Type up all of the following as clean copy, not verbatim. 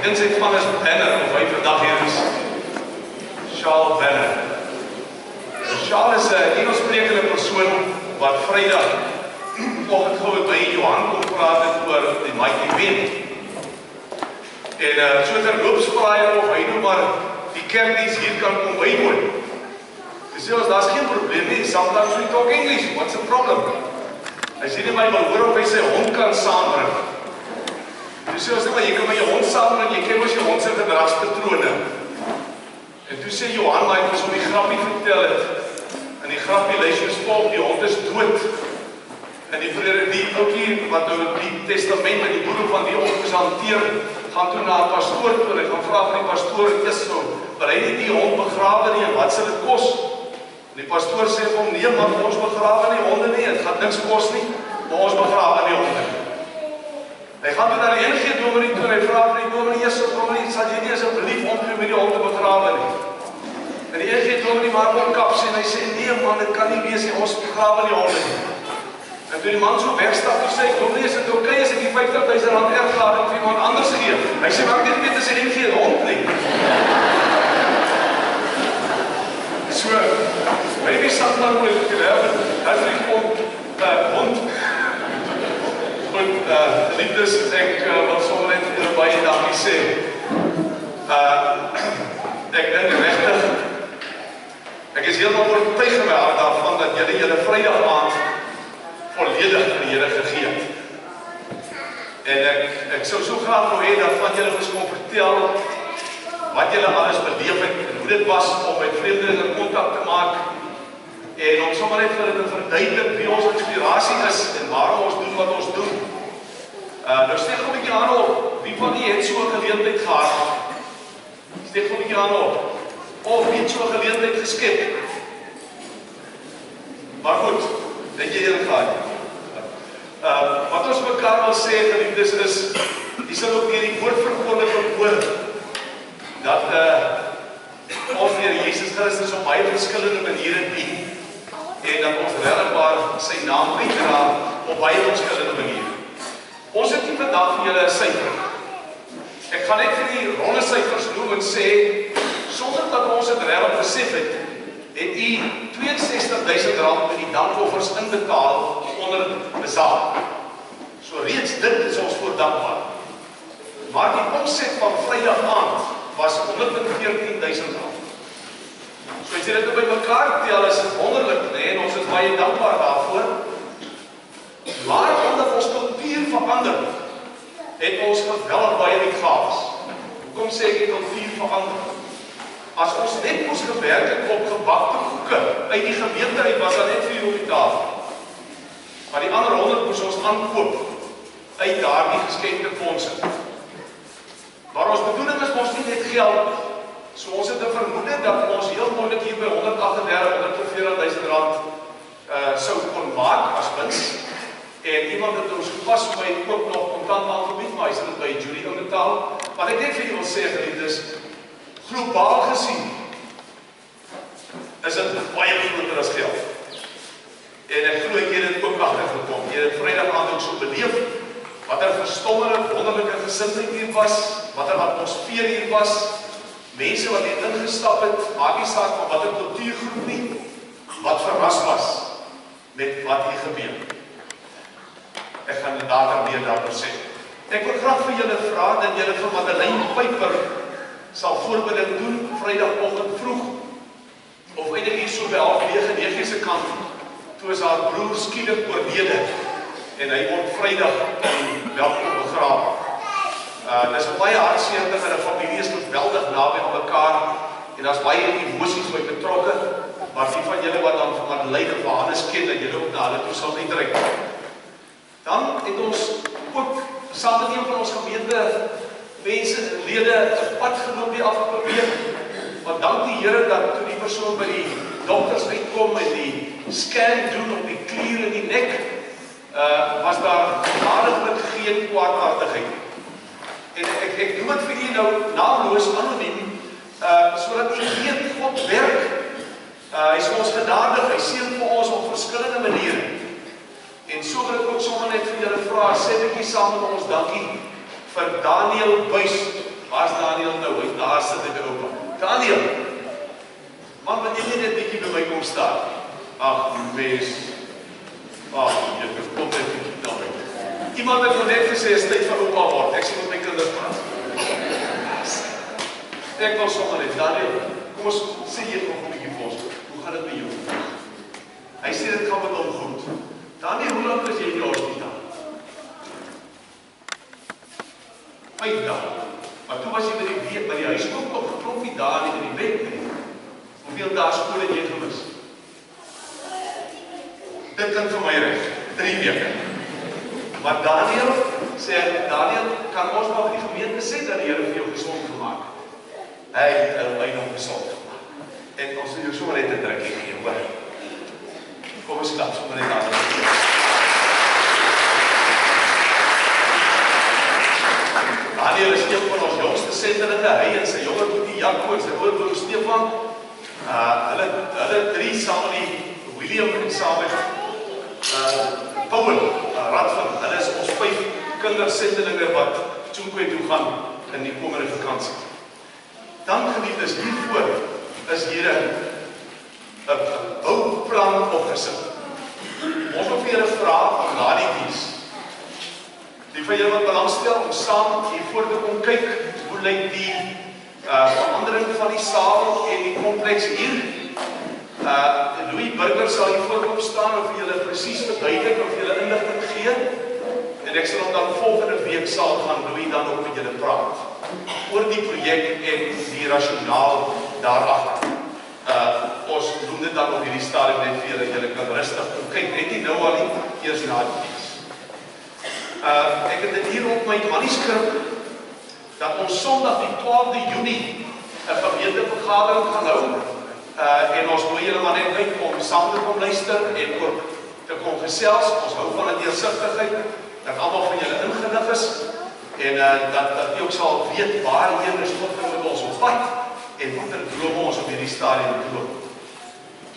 insig van is Banner, of hy vandag hier is, Charles Banner. Charles is 'n Engelssprekende persoon wat Vrydag oggend gou by Johan kom praat het oor die Mighty Wind. En so terloops vra hy of hy nou maar die kerkdiens hier kan kom bywoon. Hy sê ons, daar's geen probleem nie, sometimes we talk English, what's the problem? Hy sê nie my wil hoor of hy sy hond kan saambring. Toe sê ons nie, maar jy kan met jou hond saambring, jy ken mos jou hond se gedragspatrone. En toe sê Johan, maar hy ons om die grappie vertel het. En die grappie lys soos volg, die hond is dood. En die oukie wat nou die testament met die boedel van die hond hanteer, gaan toe na 'n pastoor toe, en hy gaan vra van die pastoor, is nou, wil hy nie die hond begrawe nie, en wat sal dit kos? En die pastoor sê vir hom, nee man, ons begrawe nie honde nie, het gaan niks kos nie, maar ons begrawe nie honde nie. Hy gaan toe na die NG dominee toe, en hy vra vir die dominee, sal jy nie asseblief omgee met die honde begrawe nie? En die NG dominee maak hom kap sê, en hy sê, nee man, dit kan nie wees nie, ons begrawe nie honde nie. En toe die man so wegstap, toe sê ek, dominee, is dit oké as ek die R50.000 erflating vir iemand anders gee? Hy sê, maar ek dit weet as ek geen hond nie. So, maybe sometime we could have it hond. En liefdes, ek wil sommer net vir baie dankie sê. Ek dink regtig, ek is heeltemal oortuig in my hart daarvan dat julle Vrydag aand volledig vir die Here gegee het. En ek sou so graag wou hê dat van julle ons kon vertel wat julle alles beleef het en hoe dit was om met vreemdelinge kontak te maak en om sommer net vir hulle te verduidelik wie ons inspirasie is en waarom ons doen wat ons doen. Nou steek gou 'n bietjie aan op, wie van julle het so 'n geleentheid gehad? Steek gou 'n bietjie aan op. Of wie het so 'n geleentheid geskep? Maar goed, dat jy dit gehad. Wat ons mekaar wil sê, geliefdes, is, jy sal ook hier die woord verkondig hoor, dat ons Here Jesus Christus op baie verskillende maniere dien, en dat ons regbaar sy naam uitdra op baie verskillende maniere. Ons het nie vandag vir julle 'n syfer. Ek gaan net vir die ronde syfers noem en sê, sonder dat ons dit regtig besef het u R62.000 met die dankoffers inbetaal onder besaal. So reeds dit is ons voor dankbaar. Maar die omset van Vrydag aand was R114.000. So as jy dit by mekaar tel, is dit wonderlik, nee, en ons is baie dankbaar daarvoor. Maar omdat ons kultuur verander, het ons geweldig baie uitgawes. Hoekom sê ek die kultuur verander? As ons net moes gewerk het op gebakte koeke uit die gemeente uit, was daar net 4 op die tafel. Maar die ander 100 moes ons aankoop uit daardie geskenkte fondse. Maar ons bedoeling is ons nie net geld. So ons het 'n vermoede dat ons heel moontlik hier by R140.000 sou kon maak as wins. En iemand het ons gepas om my koop nog kontant aangebied, maar hy sal dit by Julie inbetaal. Wat ek net vir julle wil sê, geliefdes, globaal gesien is dit baie groter as geld. En ek glo jy het dit ook agtergekom. Jy het Vrydag aand ook so beleef wat 'n verstommende, wonderlike gesindheid hier was, wat 'n atmosfeer hier was, mense wat hier ingestap het, maak nie saak van watter kultuurgroep nie, wat verras was met wat hier gebeur. Ek gaan dit later meer daaroor sê. Ek wil graag vir julle vra dat julle vir Madeleine Piper sal voorbereiding doen Vrydagoggend vroeg, of eintlik hier so by 8:30 se kant, toe is haar broer skielik oorlede en hy word Vrydag welkom begrawe. Dis 'n baie hartseer ding en 'n familie is geweldig naby aan mekaar en daar's baie emosies by betrokke, maar die van julle wat dan van Madeleine of Hannes ken, dat julle ook na hulle toe sal uitreik. Dan het ons ook saam met een van ons gemeente mense, lede, 'n pad geloop die afgelope week. Want dank die Here dat toe die persoon by die dokters uitkom en die scan doen op die klier in die nek, was daar genadiglik geen kwaadaardigheid. En ek noem dit vir julle nou naamloos, anoniem, sodat u weet God werk. Hy is ons genadig, hy seën vir ons op verskillende maniere. En so wil ek ook sommer net vir julle vra, sê bietjie saam met ons dankie vir Daniel Buys Waar's Daniel nou? Hy daar sit in die oupa. Daniel, man, wat jy net bietjie by my kom staan. Ag, mens. Ag, jy kom net bietjie daarby. Iemand het nou net gesê, is tyd vir oupa word. Ek sê met my kinders praat. Ek wil sommer net, Daniel, kom ons sê jy nog 'n bietjie vir ons. Hoe gaan dit met jou? Hy sê dit gaan met hom goed. Daniel, hoe lank is jy in die hospitaal? 5 dae. Maar toe was jy by die huis op geklop die dae nie in die bed nie. Hoeveel dae skool het jy gemis? Dit kan vir my reg, 3 weke. Maar Daniel sê, Daniel, kan ons maar die gemeente sê dat die Here vir jou gesond gemaak het. Hy het hom gesond gemaak. En ons wil jou sommer net 'n drukkie gee, hoor. Kom ons klap sommer net aan. Daniel is een van ons jongste sendelinge, hy en sy jonger broertjie Jaco en sy ouer broer Stefan. Hulle 3 saam met William en saam met Paul Radvan. Hulle is ons 5 kindersendelinge wat Tjoenkoe toe gaan in die komende vakansie. Dan geliefdes, hiervoor is hier 'n bouplan opgesit. Ons wil vir julle vra om na die diens. Die van julle wat belangstel om saam hiervoor te kom kyk, hoe lyk die verandering van die saal en die kompleks hier. Louis Burger sal hier voorop staan en vir julle presies verduidelik of julle inligting gee. En ek sal hom dan volgende week sal gaan Louis dan ook met julle praat oor die projek en die rasionaal daarachter. Ons doen dit dan op hierdie stadium net vir julle kan rustig kom kyk, net nie nou al nie, eers na die diens. Ek het dit hier op my manuskrip dat ons Sondag die 12de Junie 'n gemeentevergadering gaan hou. En ons wil julle maar net uit om saam te kom luister en ook te kom gesels. Ons hou van 'n deursigtigheid dat almal van julle ingelig is en dat jy ook sal weet waarheen is God met ons op pad en watter drome ons op hierdie stadium loop.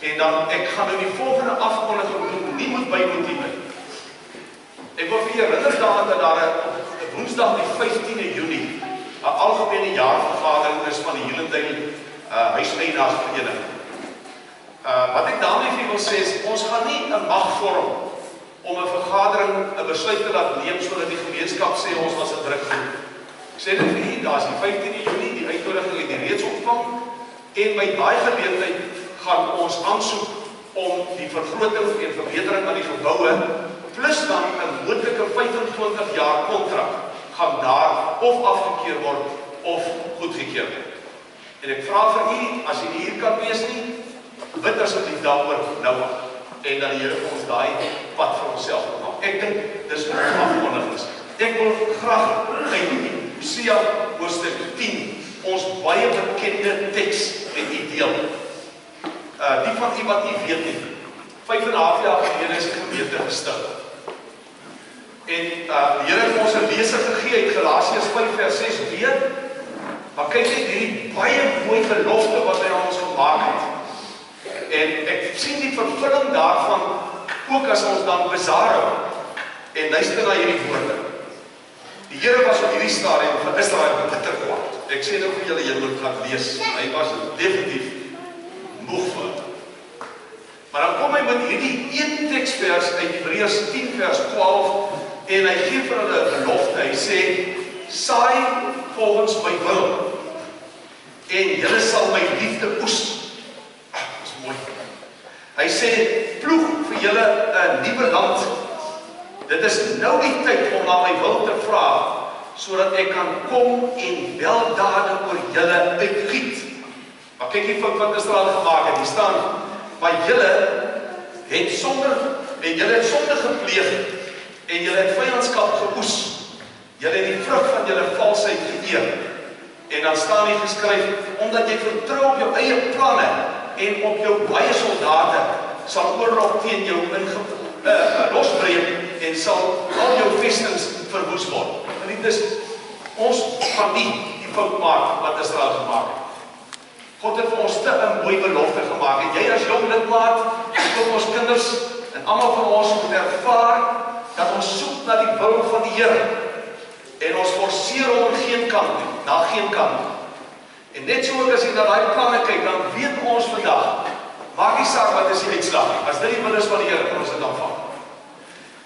En dan ek gaan nou die volgende afkondiging doen, nie moet bymotief nie. Ek wil vir julle herinner daaraan dat daar 'n Woensdag die 15de Junie 'n algemene jaarvergadering is van die Helendale huiseienaarsvereniging. Wat ek daarmee vir wil sê is, ons gaan nie 'n mag vorm om 'n vergadering 'n besluit te laat neem sodat die gemeenskap sê ons was 'n drukgroep. Ek sê dit vir julle, daar is die 15de Junie, die uitnodiging het die reeds ontvang en by daai geleentheid gaan ons aansoek om die vergroting en verbetering van die geboue plus dan 'n moontlike 25 jaar kontrak gaan daar of afgekeur word of goedgekeur word. En ek vra vir u, as jy nie hier kan wees nie, bid asseblief daaroor nou en dat die Here ons daai pad vir onsself maak. Ek dink dis afkondigings. Ek wil graag uit Hosea hoofstuk 10 ons baie bekende teks met u deel. Die van u wat u weet nie. 5,5 jaar gelede is die gemeente gestig. En die Here het ons 'n lesing gegee uit Galasiërs 5:6b. Maar kyk net hierdie baie mooi belofte wat hy aan ons gemaak het. En ek sien die vervulling daarvan ook as ons dan besaar hou en luister na hierdie woorde. Die Here was op hierdie stadium vir Israel bitter kwaad. Ek sê nou vir julle, julle moet gaan lees. Hy was definitief moeg vir hulle. Maar dan kom hy met hierdie een teksvers uit Hebreërs 10 vers 12 en hy gee vir hulle 'n belofte. Hy sê, saai volgens my wil en julle sal my liefde oes. Dit is mooi. Hy sê, ploeg vir julle 'n nuwe land. Dit is nou die tyd om na my wil te vra, sodat ek kan kom en weldade oor julle uitgiet. Maar kyk die fout wat Israel gemaak het. Die staan, maar julle het sonde gepleeg en julle het vyandskap geoes. Julle het die vrug van julle valsheid geëer. En dan staan hier geskryf, omdat jy vertrou op jou eie planne en op jou baie soldate, sal oorlog teen jou losbreek en sal al jou vestings verwoes word. En dit is, ons gaan nie die fout maak wat Israel gemaak het. God het vir ons te 'n mooi belofte gemaak. En jy as jong lidmaat, ook ons kinders en almal van ons moet ervaar dat ons soek na die wil van die Here. En ons forceer hom aan geen kant nie, na geen kant. En net so ook as jy na daai planne kyk, dan weet ons vandag, maak nie saak wat is die uitslag nie. As dit die wil is van die Here, kan ons dit aanvaar.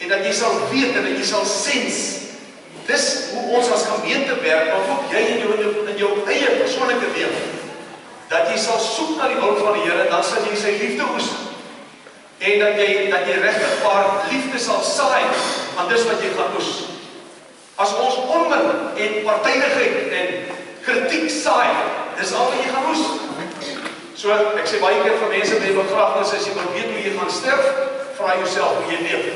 En dat jy sal weet en dat jy sal sens, dis hoe ons as gemeente werk, maar ook jy in jou eie persoonlike lewe, dat jy sal soek na die wil van die Here, en dan sal jy sy liefde oes. En dat jy regtig waar liefde sal saai, want dis wat jy gaan oes. As ons onmin en partydigheid en kritiek saai, dis al wat jy gaan oes. So, ek sê baie keer vir mense by begrafnis, as jy wil weet hoe jy gaan sterf, vra jouself hoe jy leef.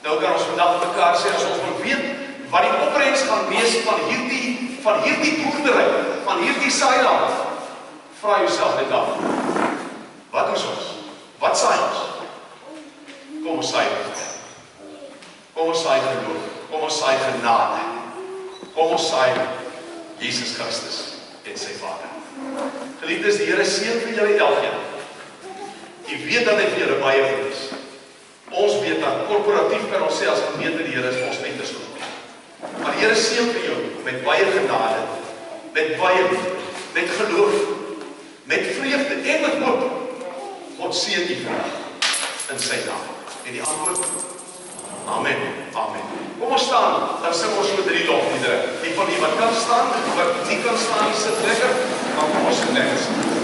Nou kan ons vandag mekaar sê, as ons wil weet wat die opbrengs gaan wees van hierdie boerdery, van hierdie saailand, vra jouself net af. Wat is ons? Wat saai ons? Kom ons saai dit. Kom ons saai geloof. Kom ons saai genade. Kom ons saai Jesus Christus en sy Vader. Geliefdes, die Here seën vir julle elkeen. Jy weet dat hy vir julle baie goed is. Ons weet dat korporatief kan ons sê as gemeente die Here is ons uiters goed. Maar die Here seën vir jou met baie genade, met baie liefde, met geloof, met vreugde en met hoop. God seën u vandag in sy naam. En die antwoord, amen, amen. Kom ons staan, dan sing ons so 3 lofliedere. Die van die wat kan staan, wat nie kan staan, die sit lekker, maar kom ons lekker staan.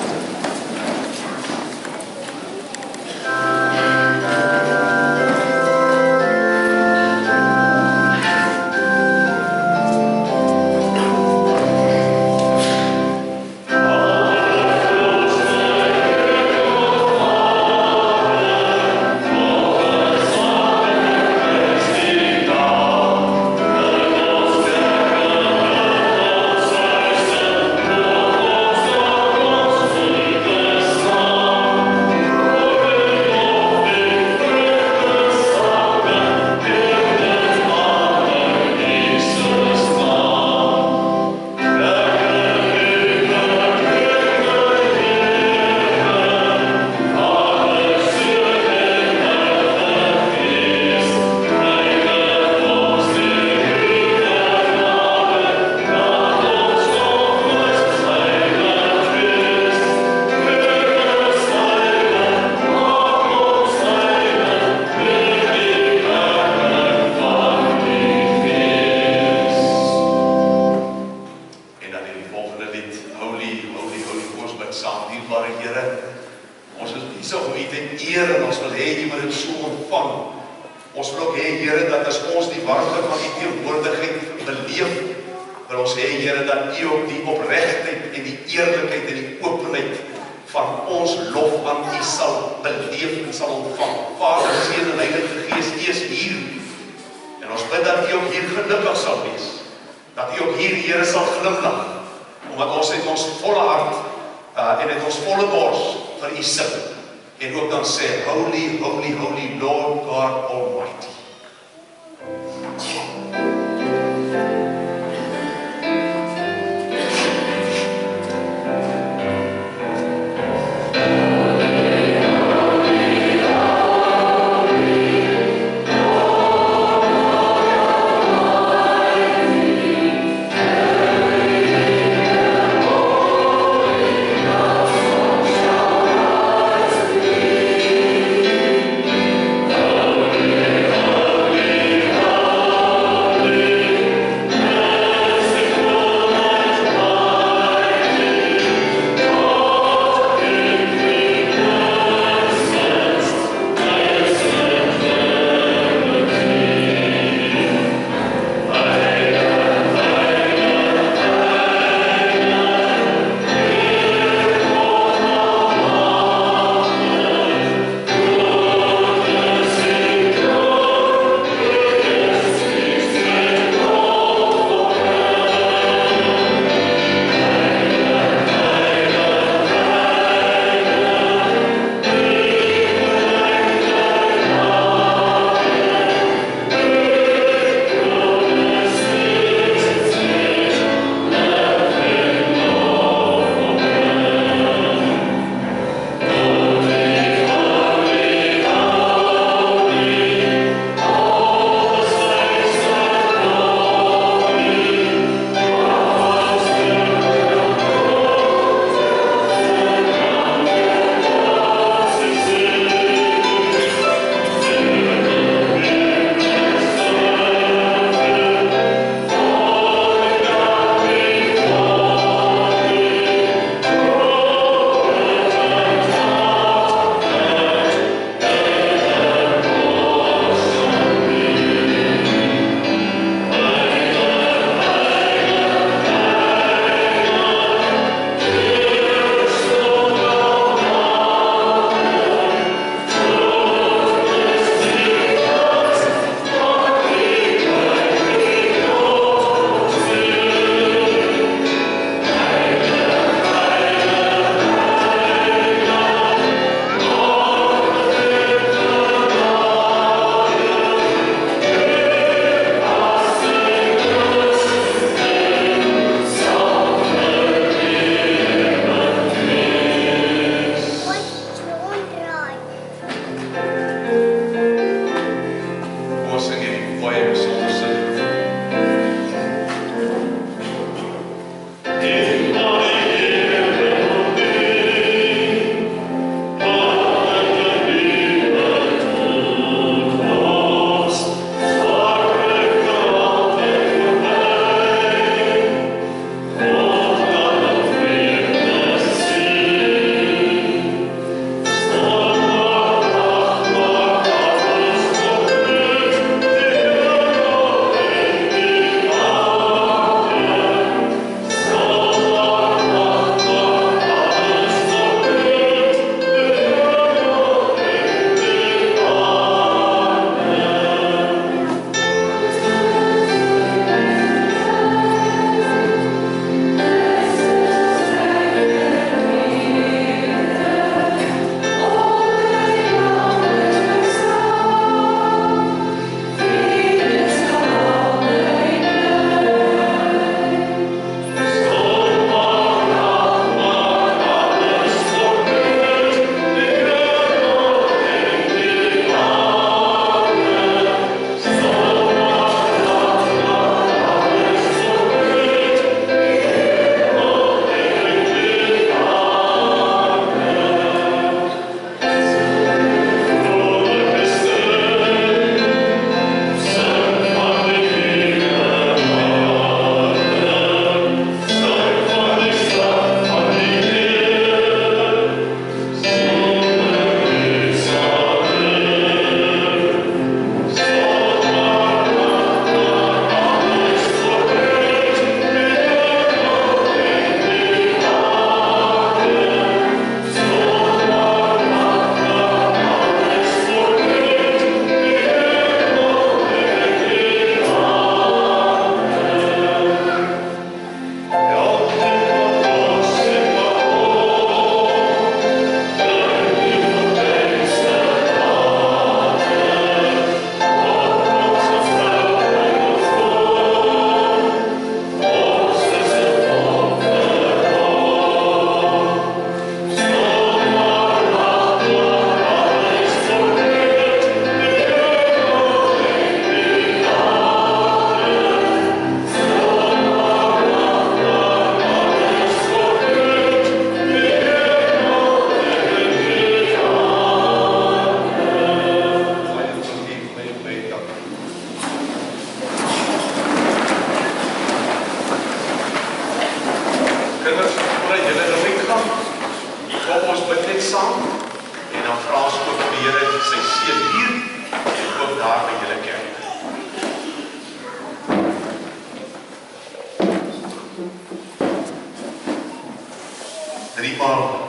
Driemaal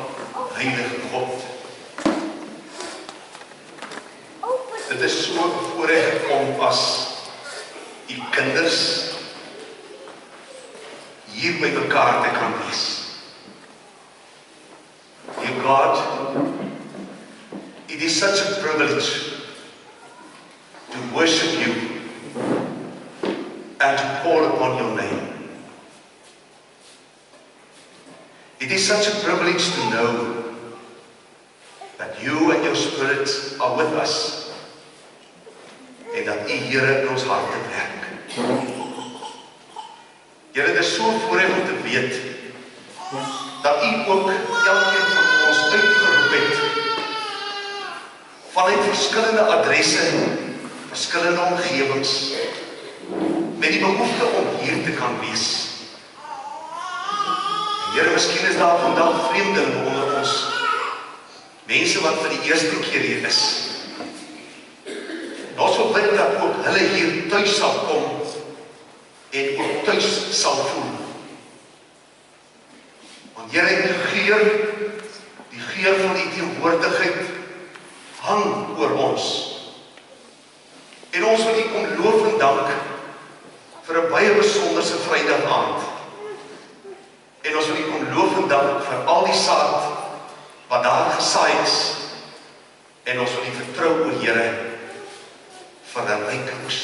heilige God. Dit is so 'n voorreg om as die kinders hier by mekaar te kan wees. Dear God, it is such a privilege to worship you and to call upon your name. It is such a privilege to know that you and your Spirit are with us en dat U, Here, in ons harte werk. Here, dit is so voorreg om te weet dat U ook elkeen van ons uitgeroep het vanuit verskillende adresse, verskillende omgewings, met die behoefte om hier te kan wees. En Here, miskien is daar vandag vreemdelinge onder ons, mense wat vir die eerste keer hier is. En ons wil bid dat ook hulle hier thuis sal kom en ook thuis sal voel. Want Here, die geur van die teenwoordigheid hang oor ons. En ons wil U kom loof en dank vir 'n baie besonderse Vrydag aand. En ons wil U kom loof en dank vir al die saad wat daar gesaai is. En ons wil U vertrou, o Here, vir 'n ryke oes.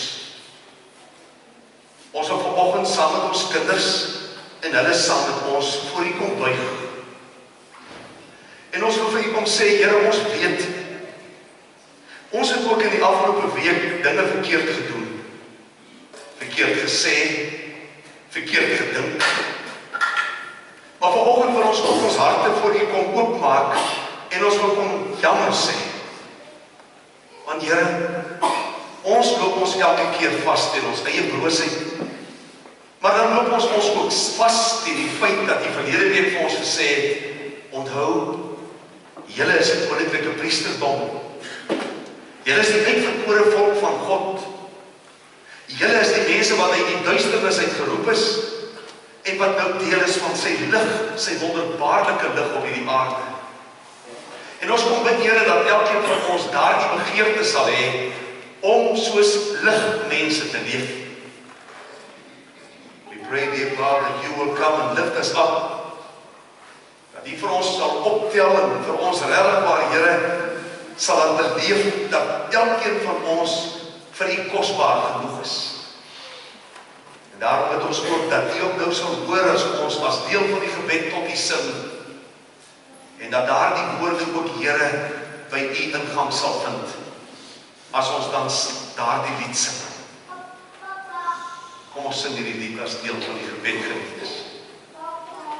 Ons wil vanoggend saam met ons kinders en hulle saam met ons voor U kom buig. En ons wil vir U kom sê, Here, ons weet, ons het ook in die afgelope week dinge verkeerd gedoen. Verkeerd gesê, verkeerd gedink. Maar vanoggend wil ons ook ons harte voor U kom oopmaak en ons wil kom jammer sê. Want Here, ons loop ons elke keer vas in ons eie broosheid. Maar dan loop ons ook vas in die feit dat die verlede week vir ons gesê het, onthou, julle is 'n koninklike priesterdom. Julle is die uitverkore volk van God. Julle is die mense wat uit die duisternis uitgeroep is en wat nou deel is van sy lig, sy wonderbaarlike lig op hierdie aarde. En ons kom bid, Here, dat elkeen van ons daardie begeerte sal hê om soos ligmense te leef. We pray, dear God, that you will come and lift us up. Dat U vir ons sal optel en vir ons regwaar, Here, sal laat beleef dat elkeen van ons vir U kosbaar genoeg is. En daarom het ons ook dat U ook nou sal hoor as ons deel van die gebed tot U sing. En dat daardie woorde ook, Here, by U ingang sal vind. As ons dan daardie lied sing. Kom ons sing hierdie lied as deel van die gebed, geliefdes.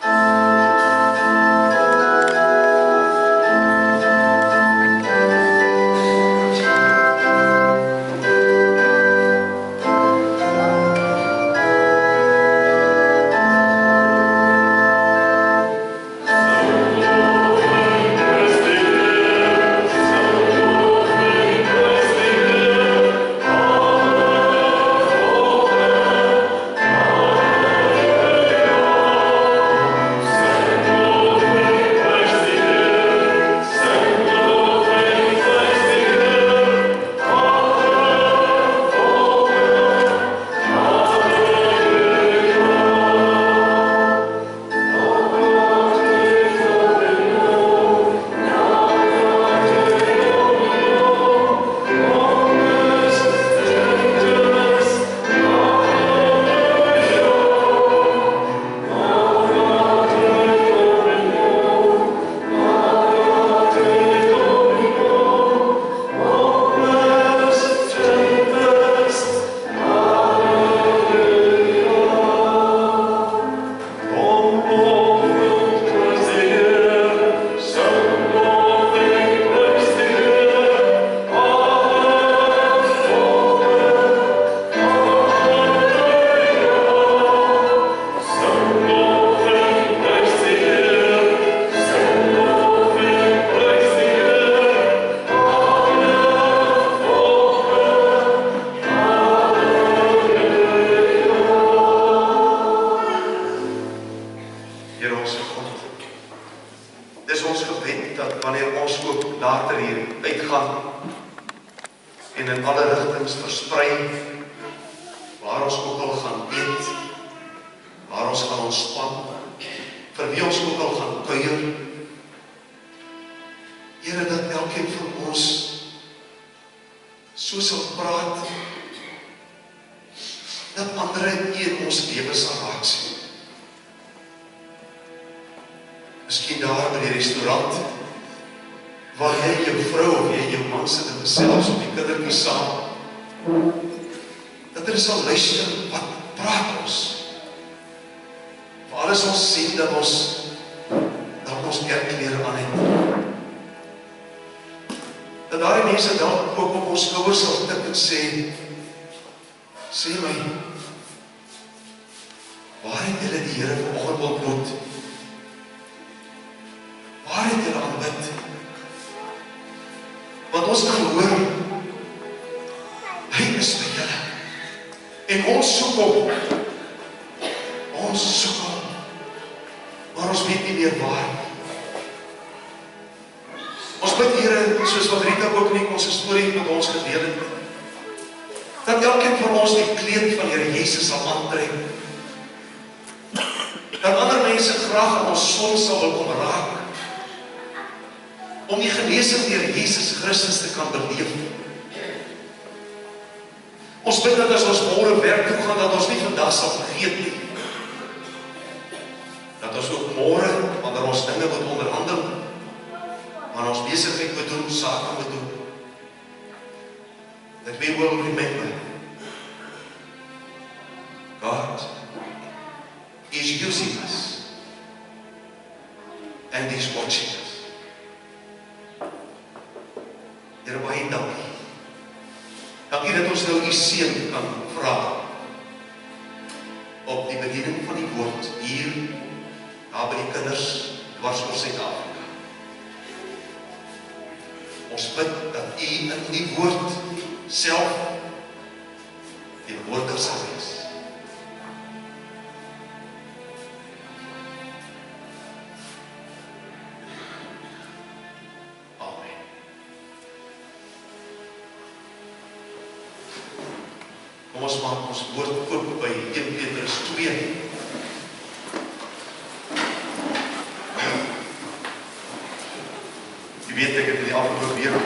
Oh verligtings versprei, waar ons ook al gaan eet, waar ons gaan ontspan, vir wie ons ook al gaan kuier. Here, dat elkeen van ons so sal praat, dat ander in ons lewe sal raak sien. Miskien daar by die restaurant, waar jy jou vrou of jy jou man sit en gesels op die kindertjie saam, dat hulle sal luister, wat praat ons? Vir alles ons sien dat ons kerkklere aan het. Dat daar die mense dalk ook op ons skouers sal tik en sê my, waar het julle die Here vanoggend ontmoet? Waar het julle aanbid? Want ons gehoor, hy is by julle. En ons soek hom. Ons soek hom. Maar ons weet nie meer waar. Ons bid, Here, soos wat Rita ook nie ons storie met ons gedeel het, dat elkeen van ons die kleed van Here Jesus sal aantrek. Dat ander mense graag aan ons son sal wil kom raak, om die genesing deur Jesus Christus te kan beleef. Ons bid dat as ons môre werk toe gaan, dat ons nie vandag sal vergeet nie. Dat ons ook môre, wanneer ons dinge moet onderhandel, wanneer ons besigheid moet doen, sake moet doen, that we will remember God is using us and is watching us. Here, baie dankie. Dankie dat ons nou die seën kan vra op die bediening van die woord hier, daar by die kinders dwars oor Suid-Afrika. Ons bid dat U in die woord self die woord sal wees. Kom ons maak ons woord oop by 1 Petrus 2. Jy weet, ek het in die afgelope week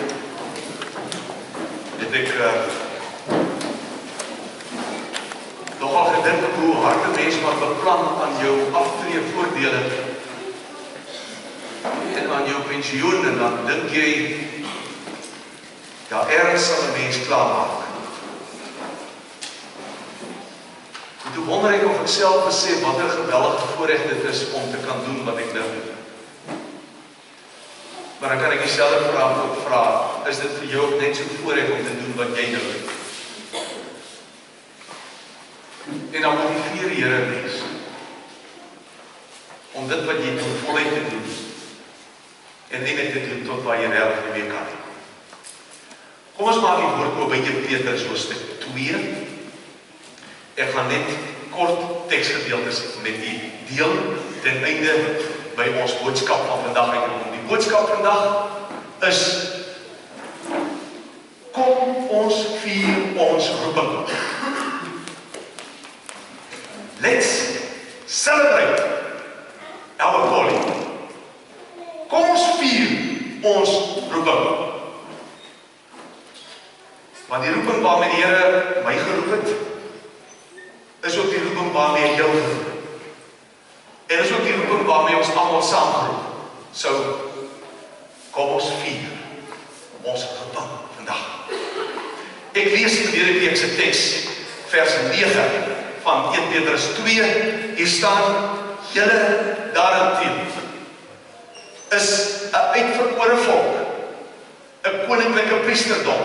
het ek nogal gedink hoe hard 'n mens maar beplan aan jou aftree voordele en aan jou pensioen, en dan dink jy, ja, ergens sal 'n mens klaarmaak. Toe wonder ek of ek self besef wat 'n geweldige voorreg dit is om te kan doen wat ek nou doen. Maar dan kan ek dieselfde vraag ook vra, is dit vir jou net so voorreg om te doen wat jy nou doen? En dan motiveer die Here mens om dit wat jy doen voluit te doen en nie net te doen tot waar jy regtig nie meer kan. Kom ons maak die woord oop by 1 Petrus hoofstuk 2. Ek gaan net kort teksgedeeltes met u deel ten einde by ons boodskap van vandag uitkom. Die boodskap vandag is: kom ons vier ons roeping. Let's celebrate our calling. Kom ons vier ons roeping. Want die roeping waarmee die Here my geroep het, is ook die roeping waarmee hy jou geroep het. En is ook die roeping waarmee ons almal saam geroep. So, kom ons vier ons roeping vandag. Ek lees in verlede week se teks, vers 9 van 1 Petrus 2. Hier staan: julle daarenteen is 'n uitverkore volk, 'n koninklike priesterdom,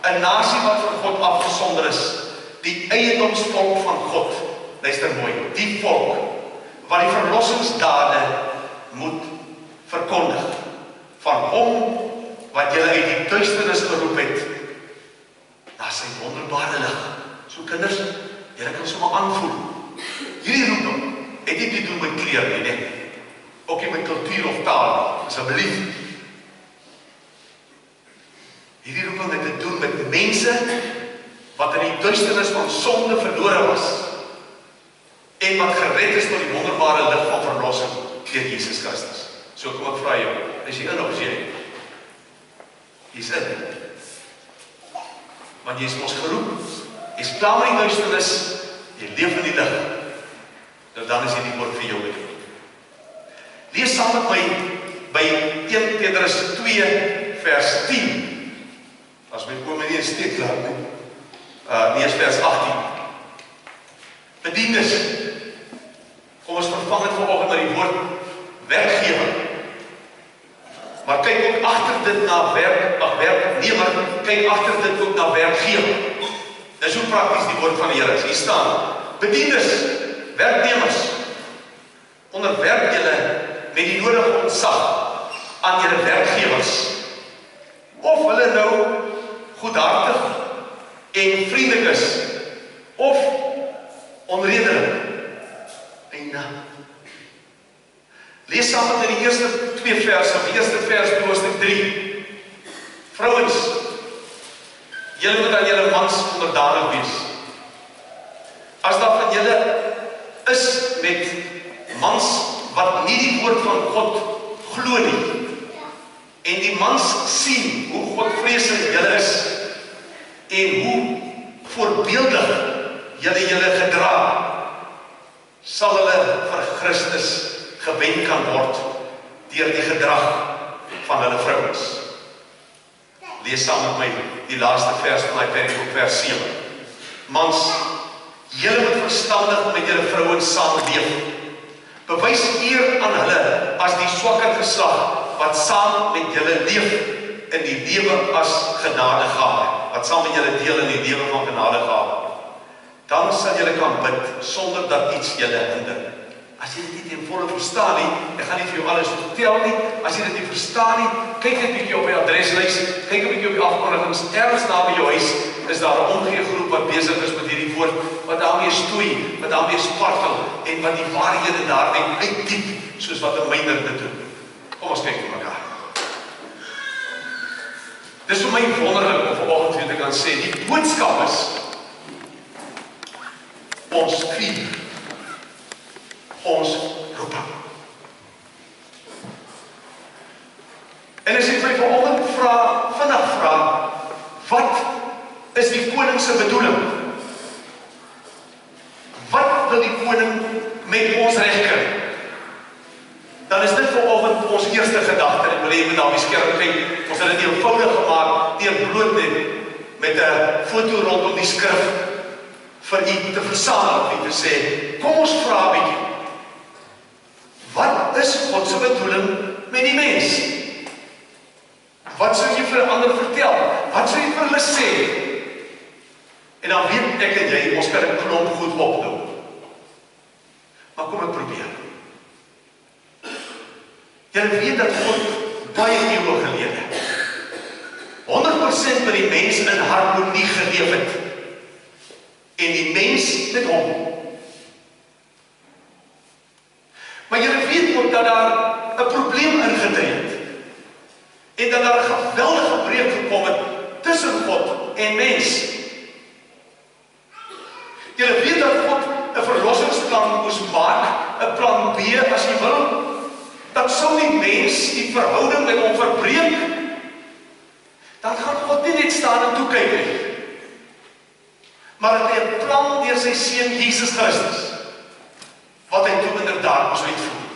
'n nasie wat vir God afgesonder is, die eiendomsvolk van God. Luister mooi, die volk wat die verlossingsdade moet verkondig van hom wat julle uit die duisternis geroep het na sy wonderbare lig. So kinders, julle kan sommer aanvoel. Hierdie roeping het nie te doen met kleur nie, net. Ook nie met kultuur of taal, asseblief. Hierdie roeping het te doen met mense wat in die duisternis van sonde verlore was, en wat gered is met die wonderbare lig van verlossing deur Jesus Christus. So kom ek vra jou, is jy in of is jy nie? Jy's in. Want jy is ons geroep, jy's klaar met die duisternis, jy leef in die lig, nou dan is hierdie woord vir jou weer. Lees saam met my by 1 Petrus 2 vers 10. As my oom nie 'n steek laat nie. Lees vers 18. Bedienis. Kom ons vervang het vanoggend met die woord werkgewer. Maar kyk ook agter dit na werknemer, kyk agter dit ook na werkgewer. Dis hoe prakties die woord van die Here is. Hier staan: bedienis, werknemers, onderwerp julle met die nodige ontzag aan julle werkgewers. Of hulle nou goedhartig en vriendelik is, of onredelik. Einde. Lees saam met die eerste 2 verse, die eerste vers hoofstuk 3. Vrouens, julle moet aan julle mans onderdanig wees. As daar van julle is met mans wat nie die woord van God glo nie, en die mans sien hoe Godvreesend julle is, en hoe voorbeeldig julle gedra, sal hulle vir Christus gewen kan word deur die gedrag van hulle vrouens. Lees saam met my die laaste vers van die perikoop, vers 7. Mans, julle moet verstandig met julle vrouens saamleef. Bewys eer aan hulle as die swakker geslag wat saam met julle leef in die lewe as genadegawe, wat saam met julle deel in die lewe van genadegawe. Dan sal julle kan bid sonder dat iets julle hinder. As jy dit nie ten volle verstaan nie, ek gaan nie vir jou alles vertel nie, as jy dit nie verstaan nie, kyk net bietjie op die adreslys, kyk 'n bietjie op die afkondigings, ergens naby jou huis is daar 'n omgee groep wat besig is met hierdie woord, wat daarmee stoei, wat daarmee spartel, en wat die waarhede daarin uitdiep, soos wat 'n myner dit doen. Kom ons kyk vir mekaar. Dis vir my wonderlik om vanoggend vir julle te kan sê, die boodskap is, ons vier, ons roep. En as ek my vanoggend vinnig vra, wat is die koning se bedoeling? Wat wil die koning met ons regkry? Dan is dit vanoggend ons eerste gedagte. Ek wil hê jy moet daar op die skerm kyk. Ons het dit eenvoudig gemaak deur bloot net met 'n foto rondom die skrif vir u te versamel en te sê, kom ons vra 'n bietjie. Wat is God se bedoeling met die mens? Wat sou jy vir ander vertel? Wat sou jy vir hulle sê? En dan weet ek en jy, ons kan 'n klomp goed opdoen. Maar kom ek probeer. Julle weet dat God baie eeue gelede 100% met die mens in harmonie geleef het. En die mens met hom. Maar julle weet ook dat daar 'n probleem ingetree het. En dat daar 'n geweldige breuk gekom het tussen God en mens. Julle weet dat God 'n verlossingsplan moes maak, 'n plan B as jy wil, dat sou die mens die verhouding met hom verbreek, dan gaan God nie net staan en toe kyk nie. Maar het hy 'n plan deur sy seun Jesus Christus, wat hy toe inderdaad moes uitvoer.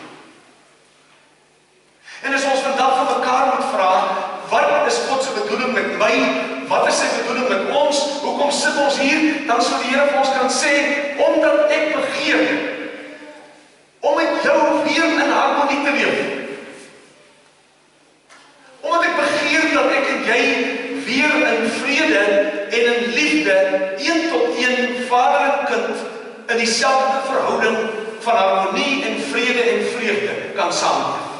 En as ons vandag van mekaar moet vra, wat is God se bedoeling met my? Wat is sy bedoeling met ons? Hoekom sit ons hier? Dan sal die Here vir ons kan sê, omdat ek begeer om met jou weer in harmonie te leef. Omdat ek begeer dat ek en jy weer in vrede en in liefde, een tot een, vader en kind, in dieselfde verhouding van harmonie en vrede en vreugde kan saamleef.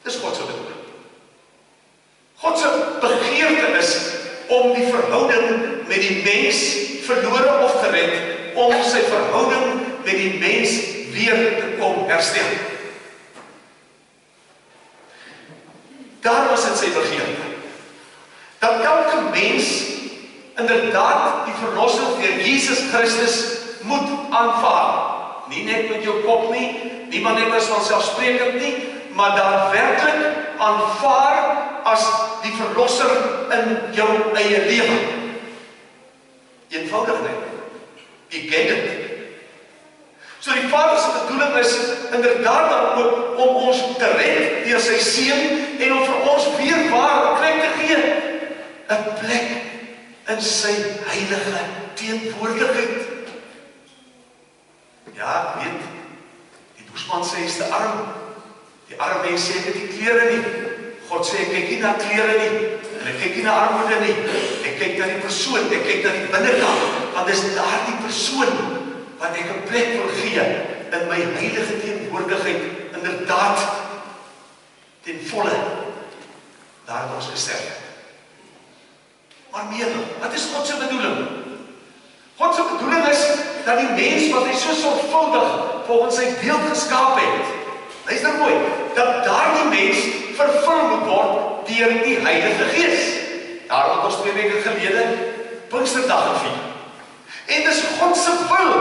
Dis God se bedoeling. God se begeerte is om die verhouding met die mens, verlore of gered, om sy verhouding met die mens weer te kom herstel. Daar was dit sy begeerte. Dat elke mens inderdaad die verlossing deur Jesus Christus moet aanvaar. Nie net met jou kop nie, nie maar net as vanselfsprekend nie, maar daadwerklik aanvaar as die verlosser in jou eie lewe. Eenvoudig net. Jy ken dit. So die Vader se bedoeling is inderdaad dan ook om ons te red deur sy seun en om vir ons weer waar 'n plek te gee, 'n plek in sy heilige teenwoordigheid. Ja, weet, die boesman sê hy's te arm. Die arm mens sê ek het nie klere nie. God sê ek kyk nie na klere nie. En ek kyk nie na armoede nie. Ek kyk na die persoon, ek kyk na die binnekant. Want dis daardie persoon wat ek 'n plek wil gee in my heilige teenwoordigheid, inderdaad ten volle daar het ons gesterf. Maar meer, wat is God se bedoeling? God se bedoeling is dat die mens wat hy so sorgvuldig volgens sy beeld geskaap het, luister mooi, dat daardie mens vervul moet word deur die Heilige Gees. Daar het ons 2 weke gelede Pinksterdag gevier. En dis God se wil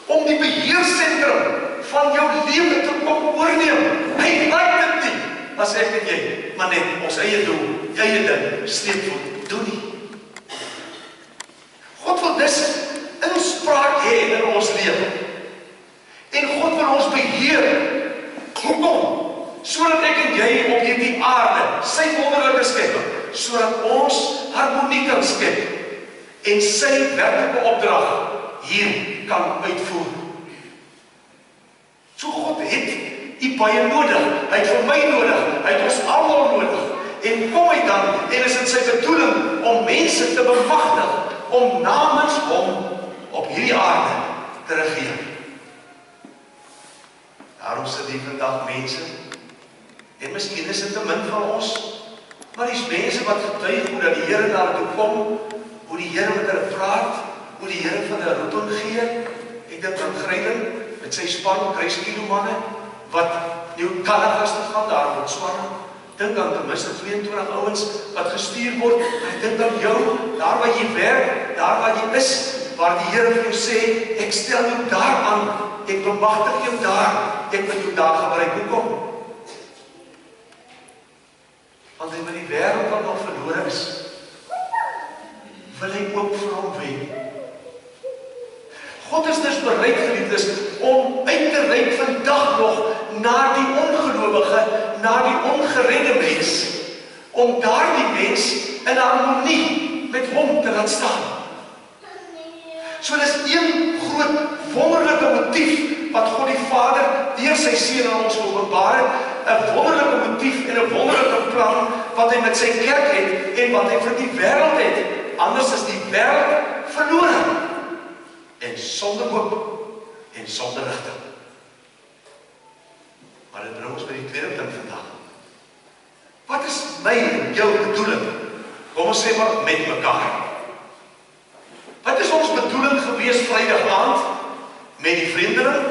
om die beheersentrum van jou lewe te kom oorneem. Hy laat dit nie, as ek en jy, maar net ons eie doel, eie ding, sleepvoet, doen nie. God wil dus inspraak hê in ons lewe. En God wil ons beheer. Hoekom? Sodat ek en jy op hierdie aarde, sy wonderlike skepping, sodat ons harmonie kan skep en sy werklike opdrag hier kan uitvoer. So God het u baie nodig, hy het vir my nodig, hy het ons almal nodig. En kom hy dan, en is dit sy bedoeling om mense te bemagtig, om namens hom op hierdie aarde te regeer. Daarom sit hier vandag mense, en miskien is dit te min van ons, maar die mense wat getuig hoe dat die Here daar toe kom, hoe die Here met hulle praat, hoe die Here van hulle roeping gee. Ek dink aan Gryden met sy span kruiskielomanne wat Nieu-Kanagas toe gaan daar in Botswana. Dink aan ten minste 22 ouens wat gestuur word. Ek dink aan jou, daar waar jy werk, daar waar jy is, waar die Here vir jou sê, ek stel jou daar aan, ek bemagtig jou daar, ek wil jou daar gebruik. Hoekom? Want hy met die wêreld wat nog verlore is, wil hy ook vir hom wen. God is dus bereid, geliefdes, om uit te reik vandag nog na die ongelowige, na die ongeredde mens, om daardie mens in harmonie met hom te laat staan. So dis een groot wonderlike motief wat God die Vader deur sy Seun aan ons openbaar het, 'n wonderlike motief en 'n wonderlike plan wat hy met sy kerk het en wat hy vir die wêreld het. Anders is die wêreld verlore en sonder hoop en sonder rigting. Maar dit bring ons by die tweede punt vandag. Wat is my en jou bedoeling? Kom ons sê maar met mekaar. Wat is ons bedoeling gewees Vrydag aand met die vreemdeling?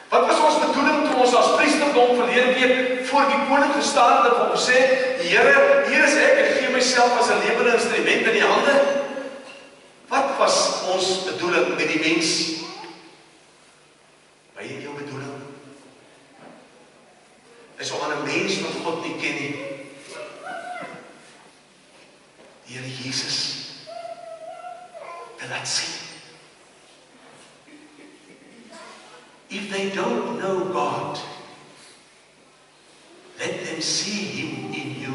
Wat was ons bedoeling toe ons as priesterdom verlede week voor die koning gestaan het en ons sê, Here, hier is ek gee myself as 'n lewende instrument in die hande? Wat was ons bedoeling met die mens? Wat is jou bedoeling? Is om aan 'n mens wat God nie ken nie, die Here Jesus te laat sien. If they don't know God, let them see Him in you.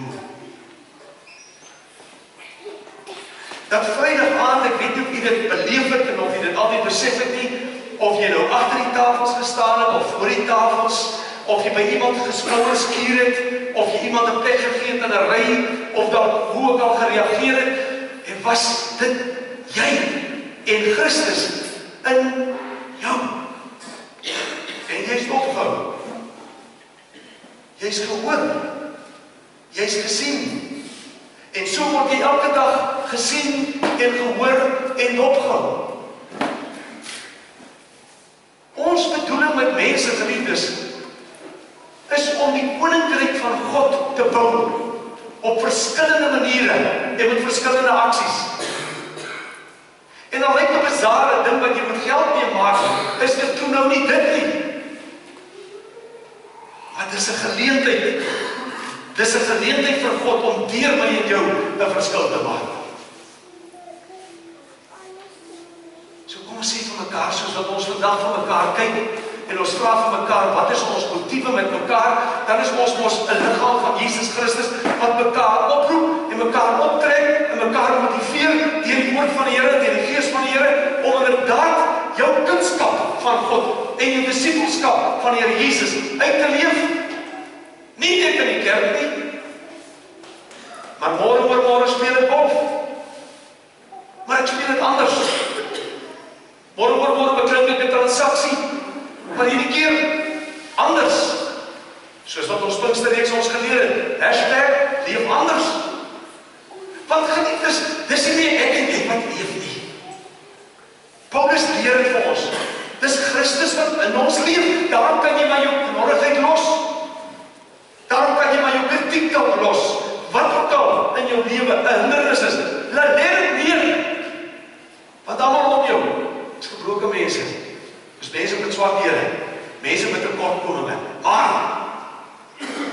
Dat Vrydag aand, ek weet nie of jy dit beleef het en of jy dit altyd besef het nie, of jy nou agter die tafels gestaan het of voor die tafels, of jy by iemand geskouer skuur het, of jy iemand 'n plek gegee het in 'n ry, of dan hoe ook al gereageer het, en was dit jy en Christus in jou. En jy's opgehou. Jy's gehoor. Jy's gesien. En so word jy elke dag gesien en gehoor en opgehou. Ons bedoeling met mense, geliefdes, is om die koninkryk van God te bou, op verskillende maniere en met verskillende aksies. En dan lyk 'n bizarre ding wat jy met geld mee maak, is dit toe nou nie dit nie. Maar dis 'n geleentheid. Dis 'n geleentheid vir God om deur my en jou 'n verskil te maak. So kom ons sê vir mekaar, soos wat ons vandag vir mekaar kyk, en ons vra vir mekaar, wat is ons motiewe met mekaar, dan is ons mos 'n liggaam van Jesus Christus, wat mekaar oproep, en mekaar optrek, en mekaar motiveer, deur die woord van die Here, deur die Gees van die Here, om inderdaad jou kunskap van God, en jou disipelskap van die Here Jesus, uit te leef. Nie net in die kerk nie, maar môre oor môre speel ek golf. Maar ek speel dit anders. Môre oor môre beklink ek 'n transaksie, maar hierdie keer anders. Soos wat ons Pinksterreeks ons geleer het, #leef anders. Want geliefdes, dis nie meer ek en jy wat leef nie. Paulus leer dit vir ons. Dis Christus wat in ons leef. Daarom kan jy maar jou knorrigheid los. Daarom kan jy maar jou kritiek los. Wat ook al in jou lewe 'n hindernis is, laat dit neer. Want almal om jou is gebroke mense. Dis mense met swakhede, mense met tekortkominge, maar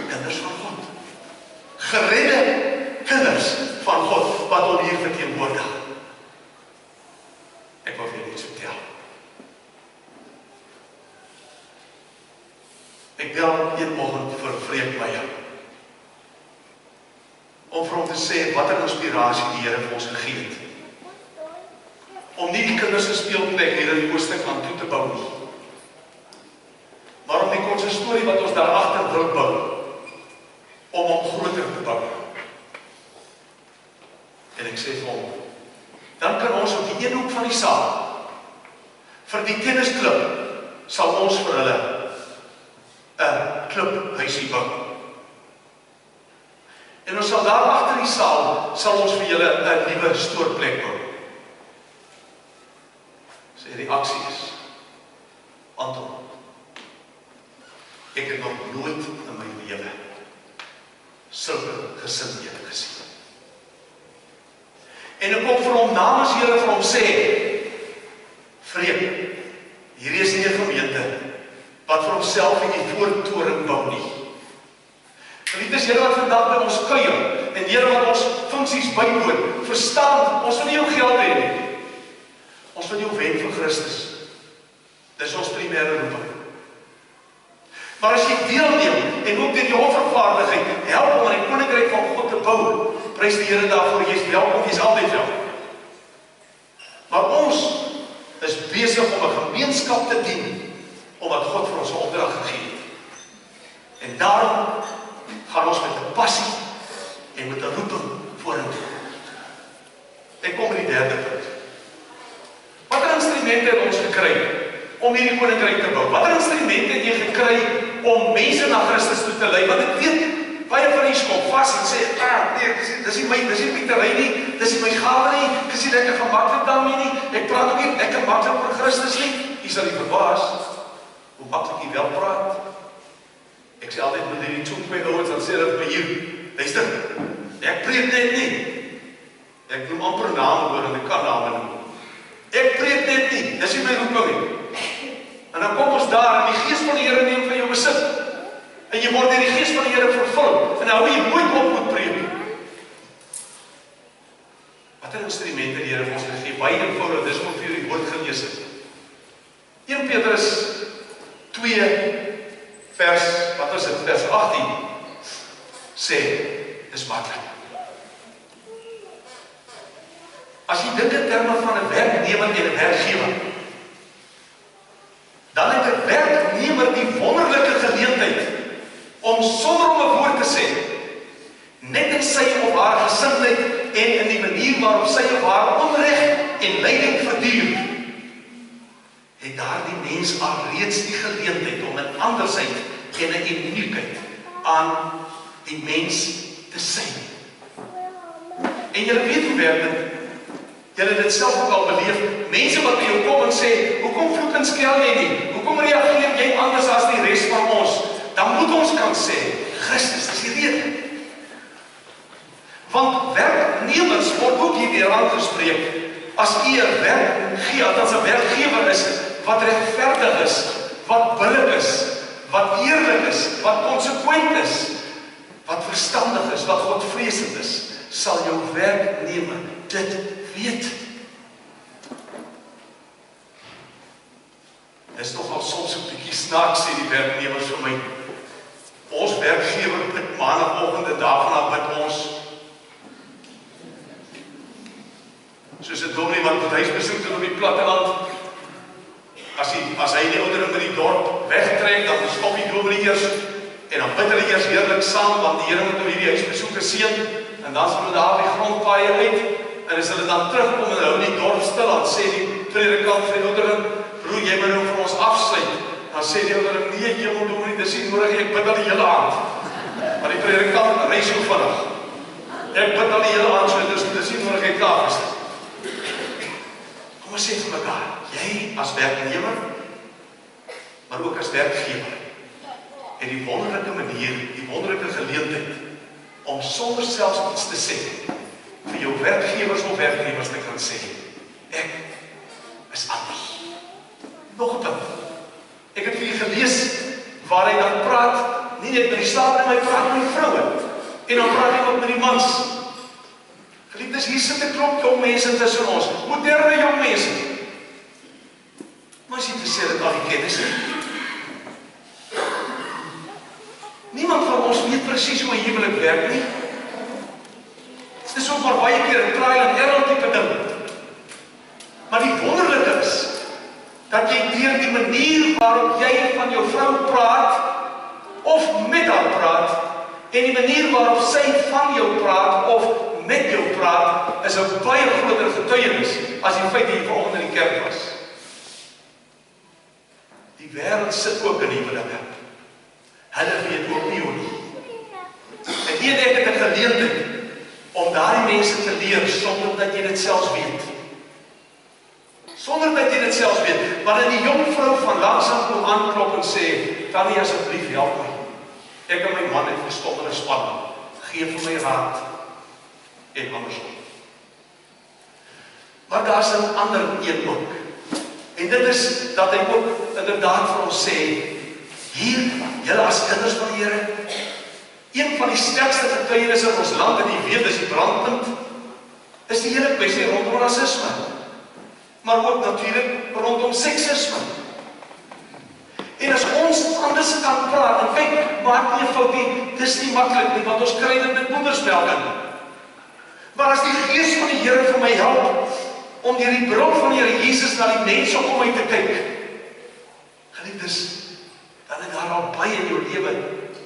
kinders van God. Geredde kinders van God wat hom hier verteenwoordig. Ek wil vir julle iets vertel. Ek bel een oggend vir Vreek Meyer om vir hom te sê watter inspirasie die Here vir ons gegee het. Om nie die kinders se speelplek hier in die Oostekant toe te bou nie, maar om die konsistorie wat ons daar agter wil bou, om hom groter te bou. En ek sê vir hom, dan kan ons op die een hoek van die saal, vir die tennisklub, sal ons vir hulle 'n klubhuisie bou. En ons sal daar agter die saal, sal ons vir julle 'n nuwe stoorplek bou. Sy reaksie is, Anton, ek het nog nooit in my lewe sulke gesindhede gesien. En ek kom vir hom namens Here vir hom sê, Vreek, hierdie is nie 'n gemeente wat vir homself in die voortoring bou nie. Geliefdes, Here wat vandag by ons kuier, en Here wat ons funksies bywoon, verstaan, ons wil nie jou geld hê nie. Ons wil jou wen vir Christus. Dis ons primêre roeping. Maar as jy deelneem, en ook deur jou offervaardigheid, help om aan die koninkryk van God te bou, prys die Here daarvoor, jy is welkom, jy is altyd welkom. Maar ons is besig om 'n gemeenskap te dien, omdat God vir ons 'n opdrag gegee het. En daarom gaan ons met 'n passie en met 'n roeping vorentoe. Ek kom by die derde punt. Watter instrumente het ons gekry om hierdie koninkryk te bou? Watter instrumente het jy gekry om mense na Christus toe te lei? Want ek weet, baie van die skop vas en sê, nee, dis nie my terrein nie, dis nie my gawe nie, ek is nie lekker gemaklik daarmee nie, ek praat ook nie lekker maklik oor Christus nie. Jy sal nie verbaas hoe maklik jy wel praat. Ek sê altyd met hierdie tjoek by ouens, dan sê hulle vir hier, luister, ek preek net nie. Ek noem amper name hoor, en ek kan name noem. Ek preek net nie, dis nie my roeping nie. En dan kom ons daar, en die Gees van die Here neem van jou besit. En jy word deur die Gees van die Here vervul, en nou jy nooit op moet preek. Watter instrumente die Here vir ons gegee? Baie eenvoudig, dis wat vir die woord gelees het. 1 Petrus 2 vers 18 sê, dis maklik. As jy dink in terme van 'n werknemer en 'n werkgewer, dan het 'n werknemer die wonderlike geleentheid om sonder om 'n woord te sê, net in sy of haar gesindheid en in die manier waarop sy of haar onreg en lyding verduur, het daardie mens alreeds die geleentheid om 'n andersheid en 'n uniekheid aan die mens te sien. En julle weet hoe werk dit. Julle het dit self ook al beleef. Mense wat by jou kom en sê, hoekom vloek en skel jy nie? Hoekom reageer jy anders as die res van ons? Dan moet ons kan sê, Christus is die rede. Want werknemers word ook hierdeur aangespreek. As u 'n werkgewer, as 'n werkgewer is, wat regverdig is, wat billik is, wat eerlik is, wat konsekwent is, wat verstandig is, wat godvreesend is, sal jou werknemer dit weet. Dis nogal soms 'n bietjie snaaks, sê die werknemers vir my. Ons werkgewer bid maandagoggend en daarna bid ons. Soos 'n dominee wat huisbesoek doen op die platteland. As hy die oudering by die dorp wegtrek, dan stop die dominee eers en dan bid hulle eers heerlik saam, want die Here moet nou hierdie huisbesoeke seën, en dan sal hulle daar die grondpaaie uit, en as hulle dan terugkom en hou die dorp stil, dan sê die predikant vir die oudering, broer, jy moet nou vir ons afsluit. Dan sê die oudering, nee, hemel dominee, dis nie nodig, ek bid al die hele aand. Maar die predikant ry so vinnig. Ek bid al die hele aand, so dis nie nodig, ek klaar is. Kom ons sê vir mekaar, jy as werknemer, maar ook as werkgewer, en die wonderlike manier, die wonderlike geleentheid, om sonder selfs iets te sê, vir jou werkgewers of werknemers te kan sê, ek is anders. Nog 'n punt. Ek het vir julle gelees, waar hy dan praat, nie net met die slawe, maar hy praat met die vroue, en dan praat hy ook met die mans. Geliefdes, hier sit 'n klomp jong mense tussen ons, moderne jong mense. Maar as jy te sê dat al die kennis nie. Niemand van ons weet presies hoe 'n huwelik werk nie. Dit is ook maar baie keer 'n trial and error tipe ding. Maar die wonderlike is, dat jy deur die manier waarop jy van jou vrou praat, of met haar praat, en die manier waarop sy van jou praat, of met jou praat, is 'n baie groter getuienis, as die feit dat jy vanoggend in die kerk was. Die wêreld sit ook in die huwelike. Hulle weet ook nie hoe nie. En hier het ek 'n geleentheid, om daardie mense te leer, sonder dat jy dit selfs weet. Sonder dat jy dit selfs weet, wanneer die jong vrou van langsam kom aanklop en sê, Tannie, asseblief help my. Ek en my man het verstommende spanning. Geef vir my raad. En andersom. Maar daar is 'n ander een ook. En dit is dat hy ook inderdaad vir ons sê, hier, julle as kinders van die Here, een van die sterkste getuienisse in ons land, en die weet, dis die brandpunt, is die hele kwessie rondom rasisme. Maar ook natuurlik rondom seksisme. En as ons anders kan praat, en kyk, maak nie 'n fout nie, dis nie maklik nie, want ons kry dit met moedersmelk in. Maar as die Gees van die Here vir my help, om deur die bril van die Here Jesus na die mense om my te kyk, geliefdes, dan het daar al baie in jou lewe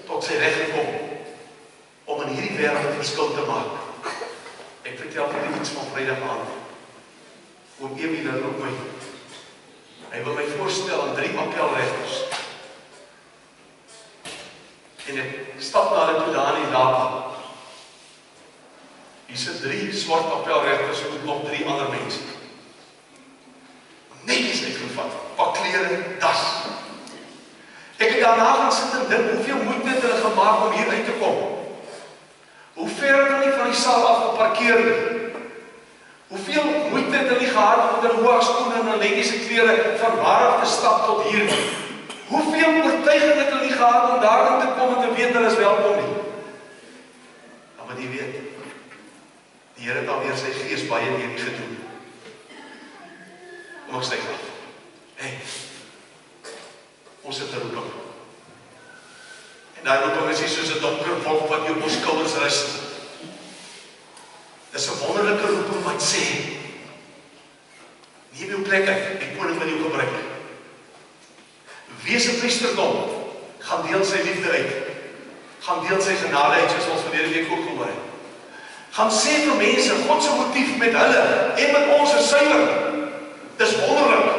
tot sy reg gekom, om in hierdie wêreld 'n verskil te maak. Ek vertel vir iets van Vrydag aand. Oom Emil roep my. Hy wil my voorstel aan 3 appelregters. En ek stap na hulle toe daar in die laaste. Hier sit 3 swart appelregters en nog 3 ander mense. Netjies uitgevat, pak klere, das. Ek het daarna gaan sit en dink, hoeveel moeite het hulle gemaak om hier uit te kom? Hoe ver het hulle nie van die saal af geparkeer nie? Hoeveel moeite het hulle nie gehad om met 'n hoë skoene en 'n netjiese klere van waar af te stap tot hier nie? Hoeveel oortuiging het hulle nie gehad om daarin te kom en te weet hulle is welkom nie? Maar jy weet, die Here het alweer sy Gees baie deur nie gedoen. Kom ons kyk af. Hey, ons het 'n roeping. En daai roeping is nie soos 'n donker wolk wat jou op ons skouers rus. Dis 'n wonderlike roeping wat sê, neem jou plek uit, die koning wil jou gebruik. Wees 'n priesterdom, gaan deel sy liefde uit, gaan deel sy genade uit, soos ons verlede week ook gehoor het. Gaan sê vir mense, God se motief met hulle en met ons is suiwer. Dis wonderlik.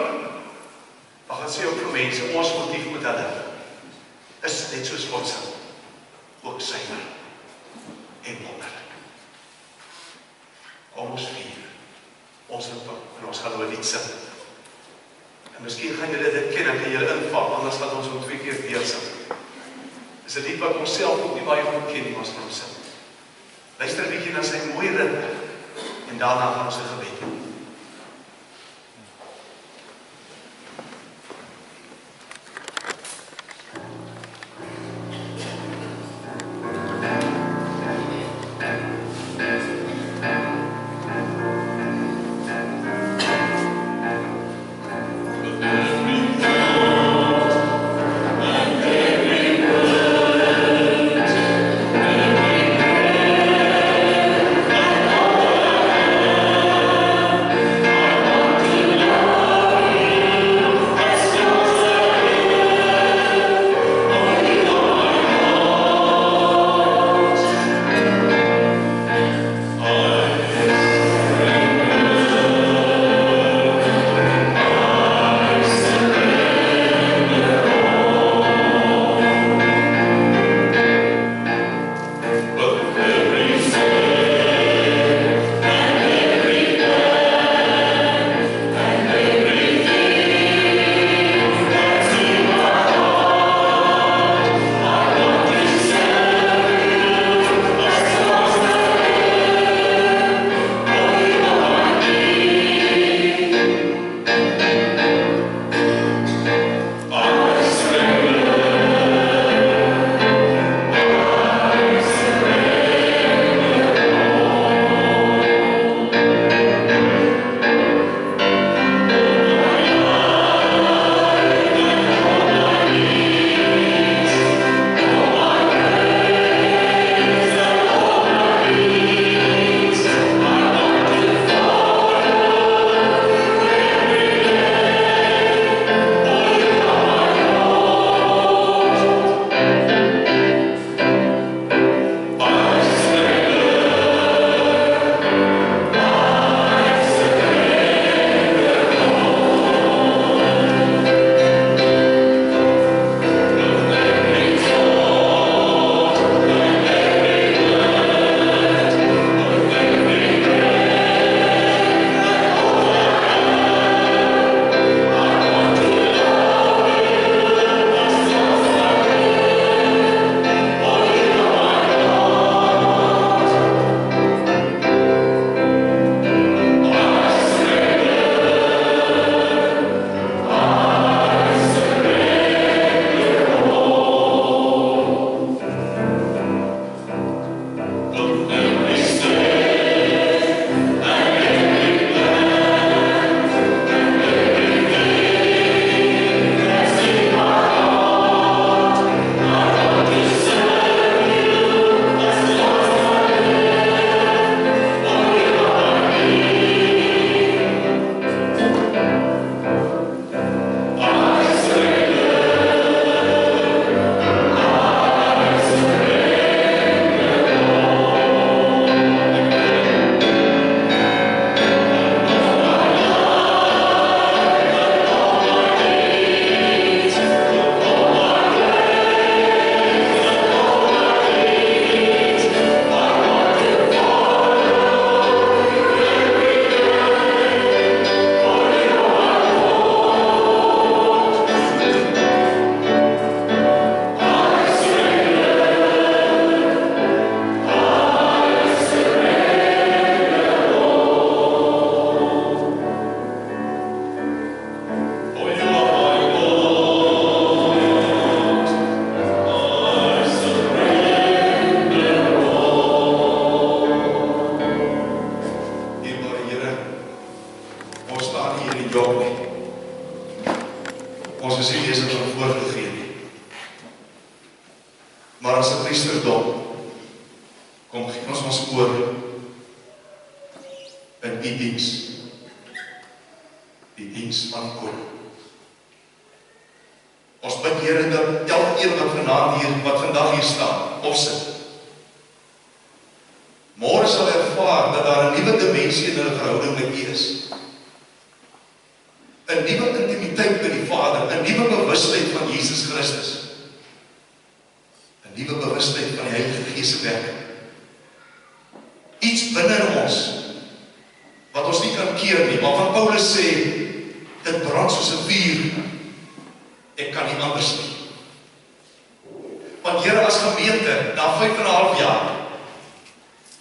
Maar gaan sê ook vir mense, ons motief met hulle is net soos God se, ook suiwer en wonderlik. Kom ons vier ons roeping en ons gaan nou 'n lied sing. En miskien gaan julle dit ken, en julle inval, anders gaan ons om 2 keer weer sing. Dis 'n lied wat ons self ook nie baie goed ken nie, maar ons gaan sing. Luister 'n bietjie na sy mooi ritme en daarna gaan ons 'n gebed doen.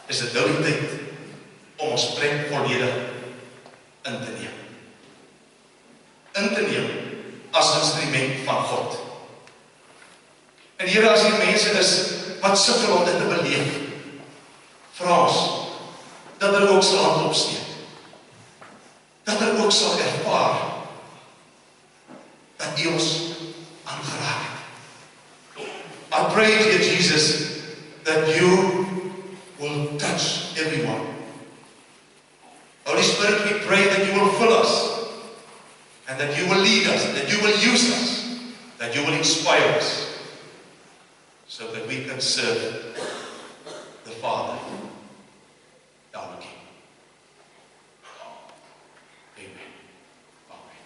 is dit nou die tyd om ons plek volledig in te neem. In te neem as instrument van God. En Here, as hier mense is wat sukkel om dit te beleef, vra ons dat hulle ook sal hand opsteek. Dat hulle ook sal ervaar dat U ons aangeraak het. I pray, dear Jesus, that You will touch everyone. Holy Spirit, we pray that You will fill us, and that You will lead us, that You will use us, that You will inspire us, so that we can serve the Father, our King. Amen. Amen.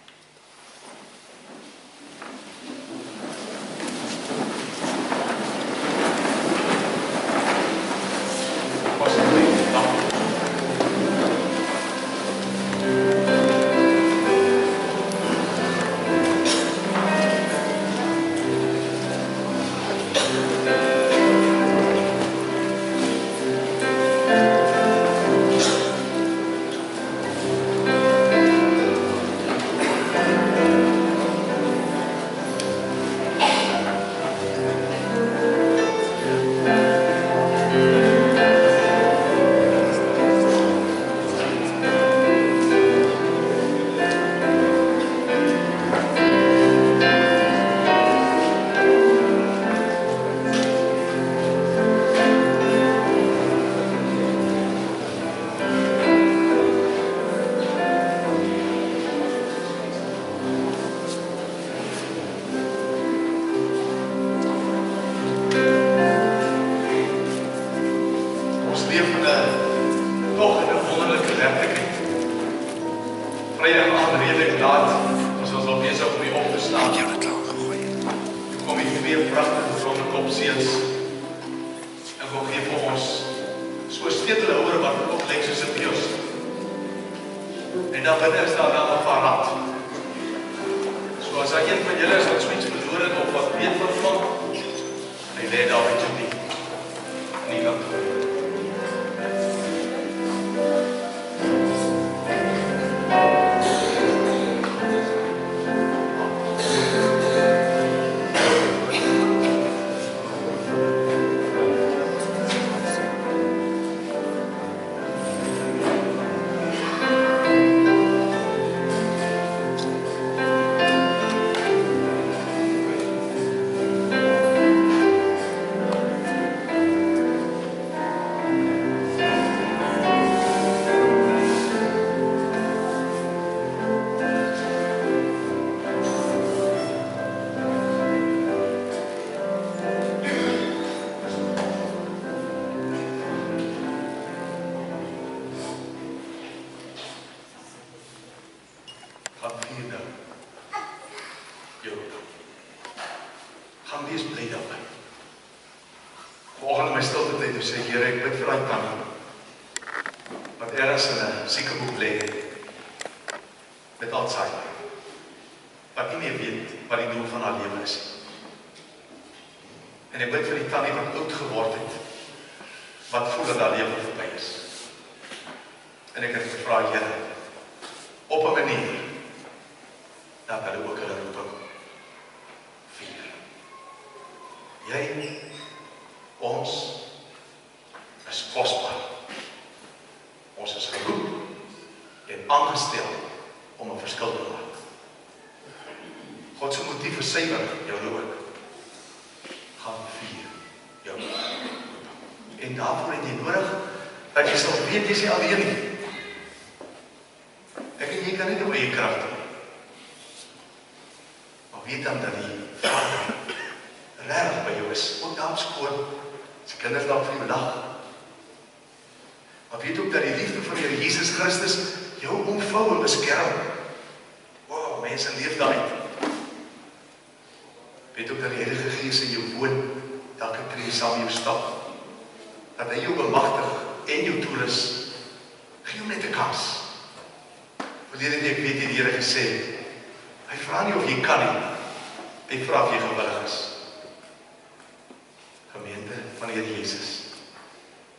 Gemeente van die Here Jesus,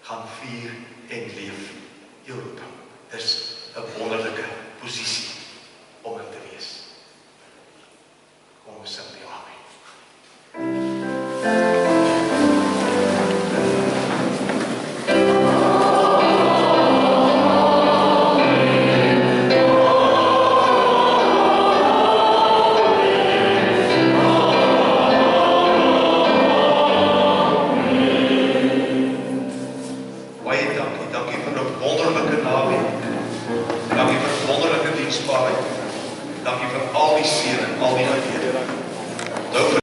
gaan vier en leef jou roeping. Dis 'n wonderlike posisie om in te wees. Kom ons sing.